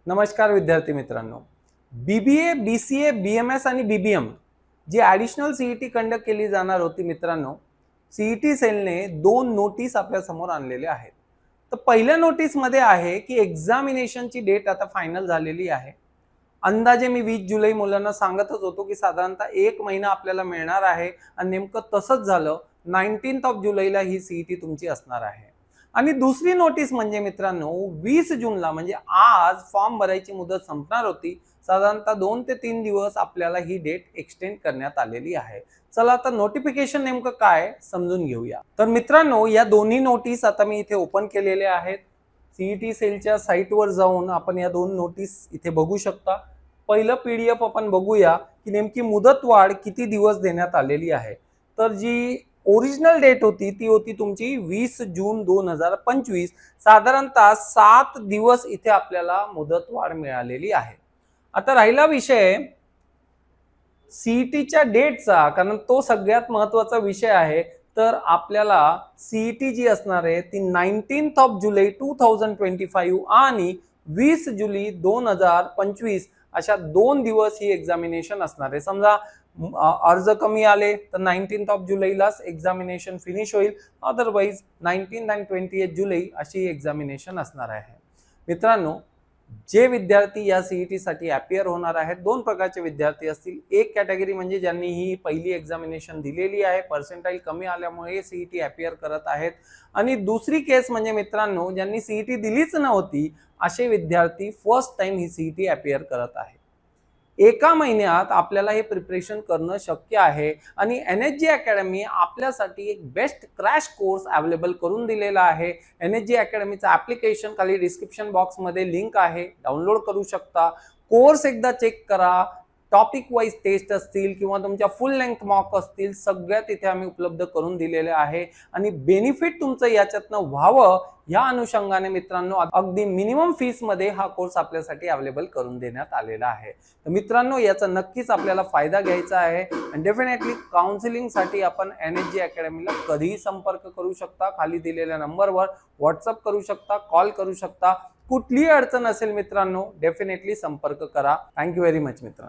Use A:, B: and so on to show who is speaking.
A: नमस्कार विद्यार्थी मित्रांनो, BBA, BCA, BMS आणि BBM जी ॲडिशनल CET कंडक्ट केली जाणार होती मित्रांनो, CET सेलने 2 नोटीस आपल्या समोर आणलेले आहेत। तर पहिल्या नोटीसमध्ये आहे की एक्झामिनेशनची डेट आता फायनल झालेली आहे। अंदाजे मी 20 जुलै मुलांना सांगतच होतो की साधारणतः 1 महिना आपल्याला मिळणार आहे आणि नेमकं तसंच झालं। 19 जुलैला ही CET तुमची असणार आहे। आणि दुसरी नोटीस म्हणजे मित्रांनो 20 जूनला म्हणजे आज फॉर्म भरायची मुदत संपणार होती। साधारणतः 2 ते 3 दिवस आपल्याला ही डेट एक्सटेंड करण्यात आलेली आहे। चला आता नोटिफिकेशन नेमकं काय समजून घेऊया। तर मित्रांनो या दोन्ही नोटीस आता मी इथे ओपन केलेल्या आहेत। CET सेलच्या साइटवर जाऊन आपण या दोन नोटीस इथे बघू शकता। पहिलं PDF आपण बघूया की नेमकी मुदतवाढ किती दिवस देण्यात आलेली आहे। तर जी ओरिजिनल डेट होती ती होती तुमची 20 जून 2025। साधारणतः 7 दिवस इथे आपल्याला मुदतवाढ मिळालेली आहे। आता राहिला विषय CETच्या डेटचा, कारण तो सगळ्यात महत्त्वाचा विषय आहे। तर आपल्याला CET जी असणार आहे ती 19 जुलै 2025 आणि 20 जुलै 2025 अशा 2 दिवस ही एक्झामिनेशन असणार आहे। समजा अर्ज कमी आले तर 19 जुलैलाच एक्झामिनेशन फिनिश होईल, अदरवाइज 19 आणि 28 जुलै अशी एक्झामिनेशन असणार आहे। मित्रांनो जे विद्यार्थी या CET साठी अपियर होणार आहेत, दोन प्रकारचे विद्यार्थी असतील। एक कॅटेगरी म्हणजे ज्यांनी ही पहिली एक्झामिनेशन दिलेली आहे, पर्सेंटाइल कमी आल्यामुळे CET अपियर करत आहेत, आणि दुसरी केस म्हणजे मित्रांनो ज्यांनी CET दिलीच नव्हती असे विद्यार्थी फर्स्ट टाइम ही CET अपियर करत आहेत। एका महिन्यात आपल्याला हे प्रिपरेशन करणं शक्य आहे आणि NSG अकॅडमी आपल्यासाठी एक बेस्ट क्रॅश कोर्स अवेलेबल करून दिलेला आहे। NSG अकॅडमीचा ॲप्लिकेशन खाली डिस्क्रिप्शन बॉक्समध्ये लिंक आहे, डाउनलोड करू शकता। कोर्स एकदा चेक करा। टॉपिक वाइज टेस्ट असतील किंवा तुमच्या फुल लेंथ मॉक असतील, सगळ्यात इथे आम्ही उपलब्ध करून दिलेले आहे। आणि बेनिफिट तुमचं याच्यातनं व्हावं या अनुषंगाने मित्रांनो अगदी मिनिमम फीस मध्ये हा कोर्स आपल्यासाठी अवेलेबल करून देण्यात आलेला आहे। तर मित्रांनो याचा नक्कीच आपल्याला फायदा घ्यायचा आहे आणि डेफिनेटली काउन्सिलिंग साठी आपण NSG अकॅडमीला कधीही संपर्क करू शकता। खाली दिलेल्या नंबरवर व्हॉट्सअप करू शकता, कॉल करू शकता। कुठलीही अडचण असेल मित्रांनो डेफिनेटली संपर्क करा। थँक्यू व्हेरी मच मित्रांनो।